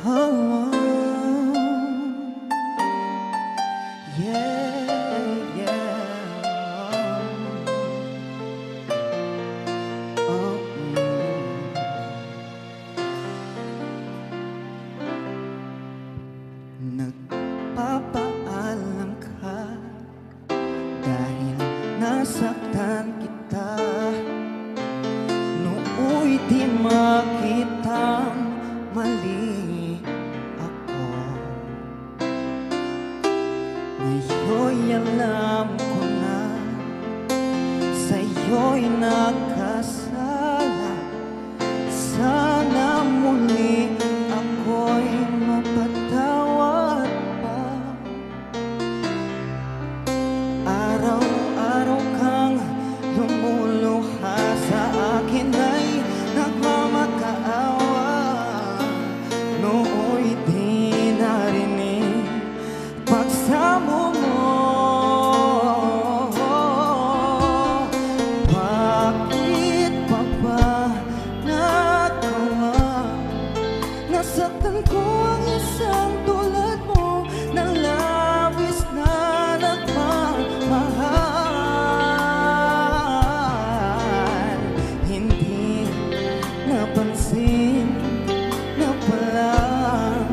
Oh, yeah, yeah. Oh, Nagpapaalam ka dahil nasaktan kita. Nooy di makitang mali ako. Ngayon'y alam ko na sa'yo'y nakasala. Sana muli ako'y mapatawad pa. Araw-araw kang lumuluha sa akin ay nagmamakaawa. Nooy di narinig pagsamo mo. Bakit pa ba nagawa? Nasaktan ko ang isang tulad mo na labis na nagmamahal. Hindi napansin na palang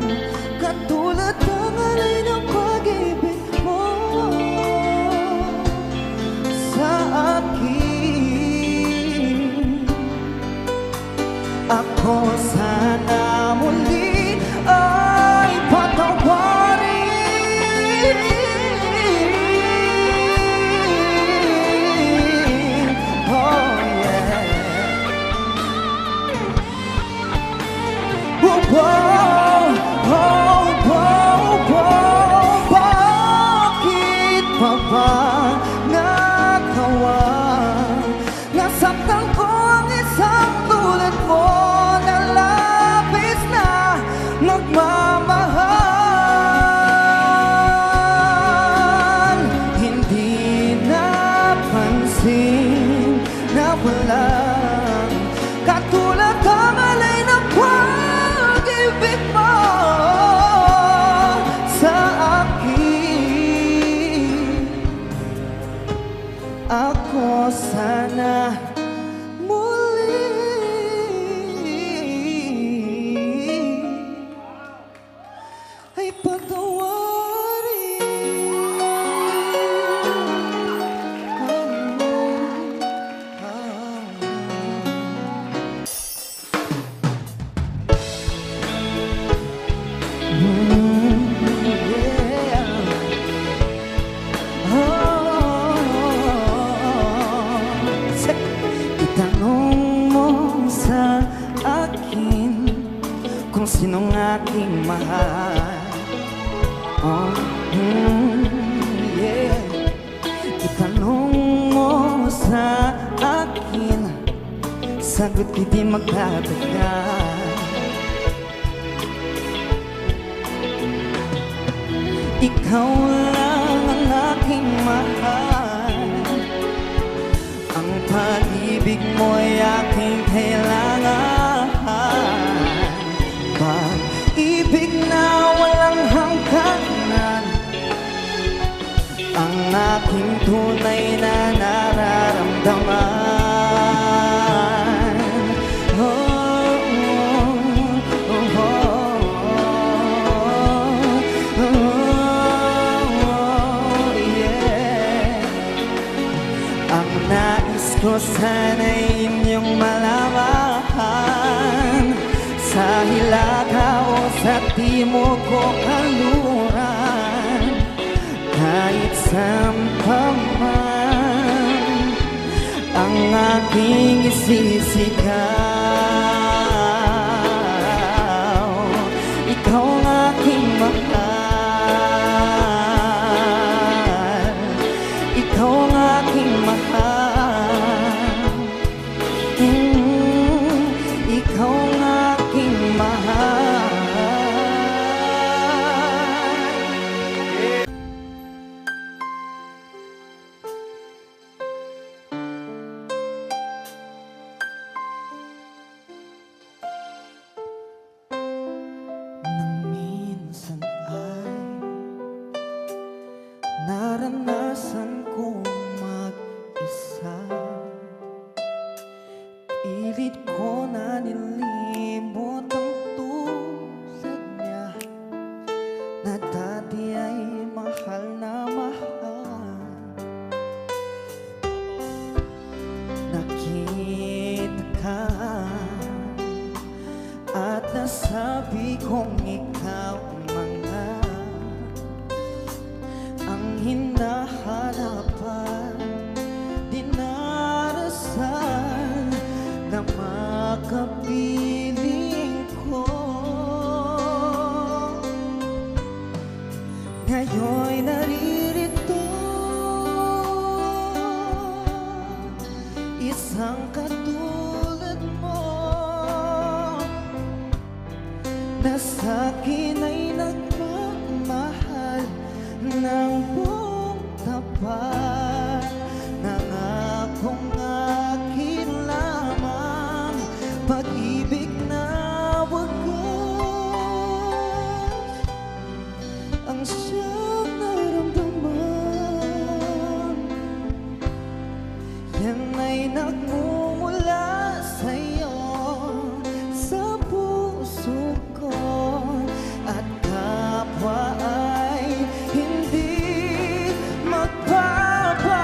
katulad ng alay ng pag-ibig mo sa akin. Ako sana muli ay patawarin. Oh yeah. Whoa, oh, bakit pa ba nagawa? Nasaktan ko ang isang tulad mo na labis na nagmamahal. Hindi napansin na walang katulad ang alay ng pag-ibig mo sa akin. Ako sana muli ay itanong mo sa akin kung sinong aking mahal. Oh, yeah. Itanong mo sa akin, sagot ko di magdadagal. Ikaw lang ang aking mahal. Ang pag-ibig mo'y aking kailangan. Pag-ibig na walang hangganan, ang aking tunay na nararamdaman. Oh, oh, oh, oh, oh, yeah. Ang nais ko sana'y inyong malaman, sa hilaga o sa timog o kanluran, kahit saan pa man ang aking isisigaw. Ikaw ang aking mahal. Ikaw ang aking mahal. Ikaw ang aking mahal. nasabi kong ikaw mga ang hinahanapan, dinarasal na makapiling ko. Ngayon'y naririto, isang katulad mo na sa'kin ay nagmamahal ng buong tapat. Nangakong akin lamang pag-ibig na wagas ang siyang naramdaman. Yan ay nagmumula sa'yo, sa puso ko, at kapwa ay hindi magbabago.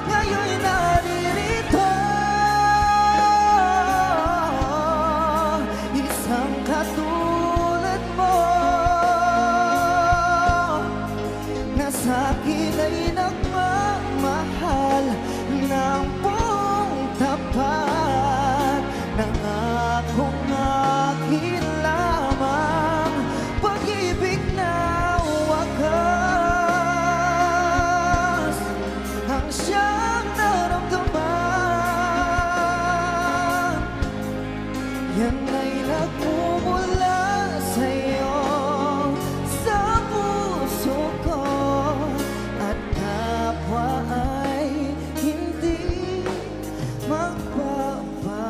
Ngayon'y naririto, isang katulad mo na sa'kin ay nagmamahal ng buong tapat. Nangakong akin lamang pag-ibig na wagas ang siyang naramdaman. Yan ay nagmumula sa'yo, sa puso ko, at kapwa ay hindi magbabago.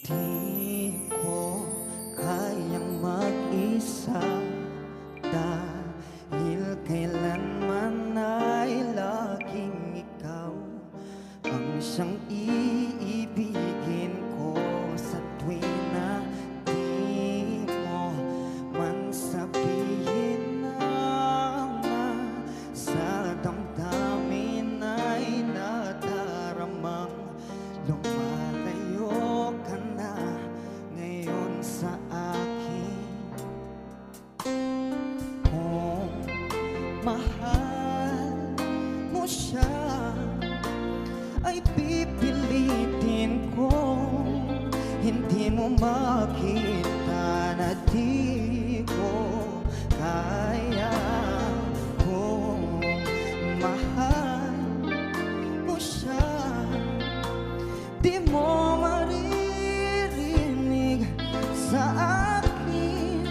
Di ko kayang mag-isa, dahil kailanman ay laging ikaw ang siyang iibigin ko. Sa tuwing na di mo man sabihin na sa damdamin ay nadaramang lumalayo ka na ngayon sa akin. Kung mahal mo siya, ay pipilitin kong hindi mo makita na di ko kaya. Kung mahal mo siya, di mo maririnig sa akin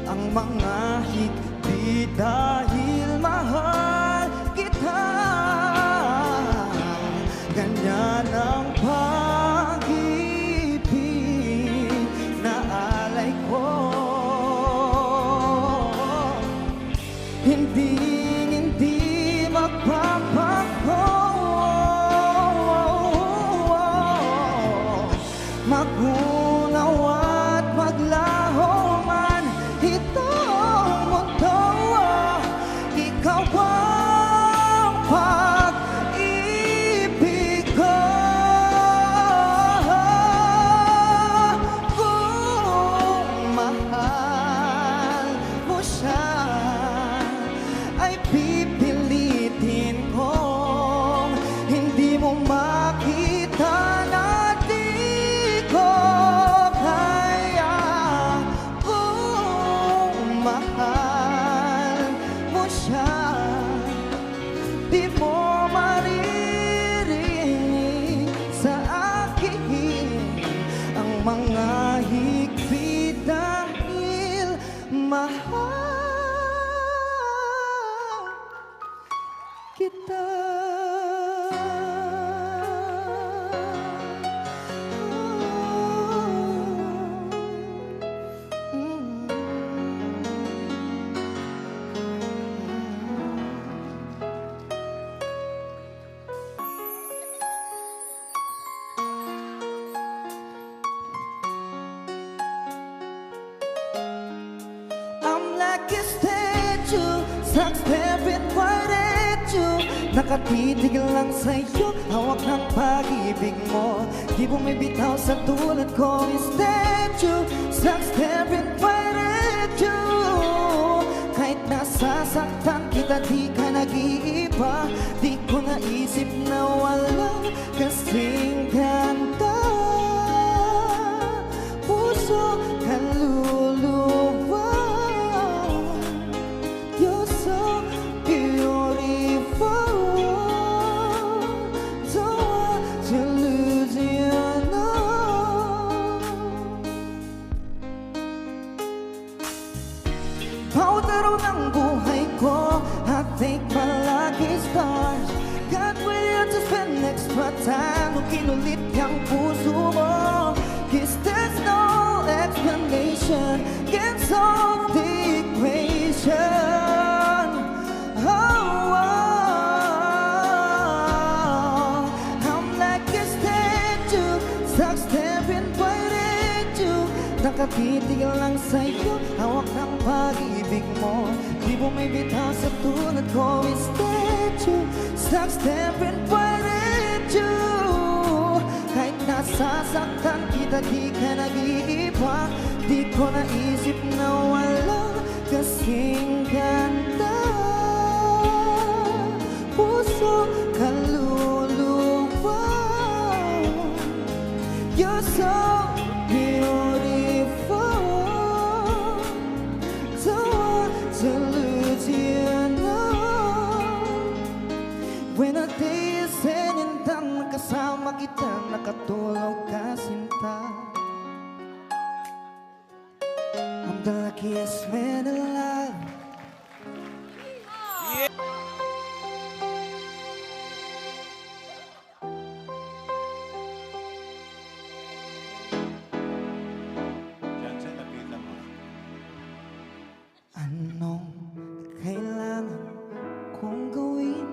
ang mga higpi dahil mahal kita. Ganyan ang pag-ibig na alay ko, hindi magbabago. Magunaw at maglaho man itong mundo, ikaw ang pag-ibig ko. stuck staring right at you. Nakatitig lang sa'yo, hawak ng pag-ibig mo. Di bumibitaw sa tulad ko, instead you stuck staring right at you. Kahit nasasaktan kita, di ka nag-iiba. Di ko naisip na walang kasing ganda. Puso, kaluluwa, you're so beautiful. Don't want to lose you, no. Bawat araw ng buhay ko, I thank my lucky stars. God willing to spend extra time nung kinulit yung puso mo. 'Cause there's no explanation can solve the equation. Oh, oh, I'm like a statue, stuck staring right at you. Nakatitig lang sa'yo, hawak ng pag-ibig mo. Di bumibitaw sa tulad ko, instead you stuck staring right at you. Kahit nasasaktan kita, di ka nag-iiba. Di ko naisip na walang kasing ganda. Puso, kaluluwa, you're so beautiful. Don't want to lose you, no. When a day is ending, kasama kita, nakatulog ka sinta. I'm the luckiest man alive. Anong kailangan kong gawin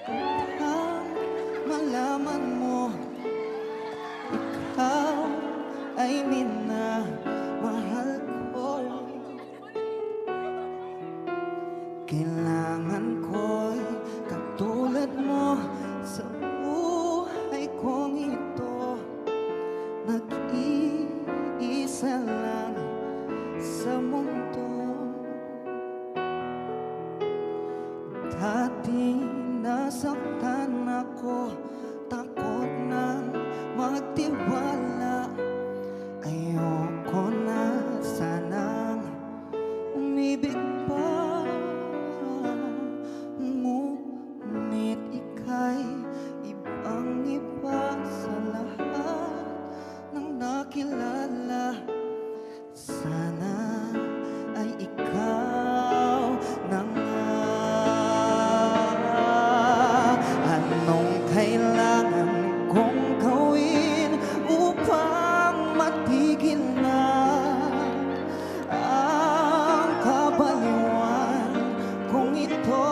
upang malaman mo ikaw ay minamahal ko? Kailangan ko'y katulad mo sa buhay kong ito. Nag-iisa lang sa mundo. Dati nasaktan ako, takot na magtiwala. Ayoko na sanang umibig pa. Ngunit ika'y ibang-iba sa lahat ng nakilala. Sana ay ikaw na nga. Anong kailangan kong gawin upang matigil na ang kabaliwan kong ito?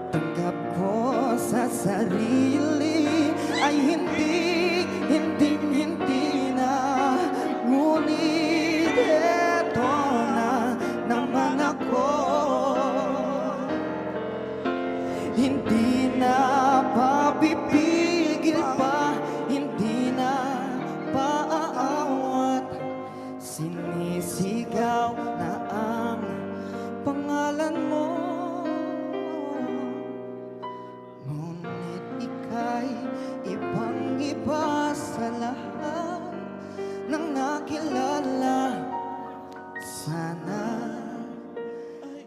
Tanggap ko sa sarili ay hindi na. Ngunit eto na naman ako. Hindi na papipigil pa, hindi na paaawat. Sinisigaw na ang pangalan mo. Ngunit ika'y ibang-iba sa lahat ng nakilala. Sana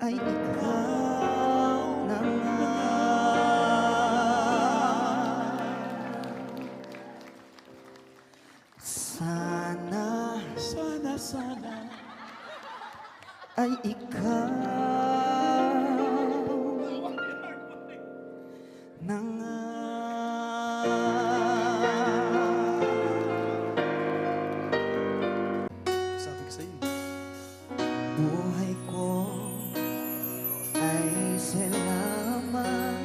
ay ikaw na nga. Sana ay ikaw na nga. Sabi ko sa'yo. Buhay ko ay salamat.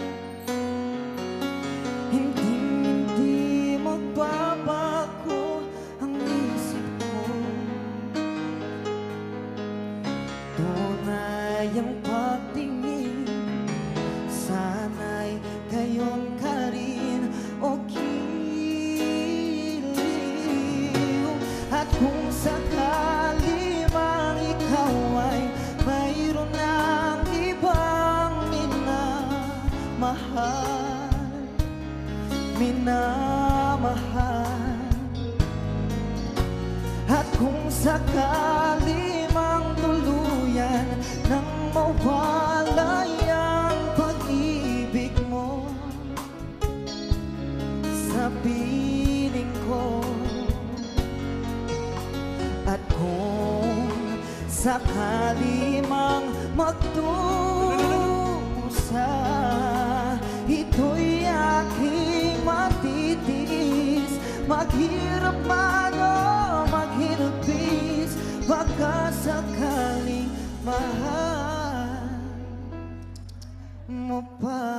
Hindi magbabago ang isip ko. mahal, minamahal. At kung sakali mang tuluyan nang mawalay ang pag-ibig mo sa piling ko, at kung sakali mang magdusa, ito'y aking matitiis. Maghirap man o maghilbis, baka sakaling mahal mo pa.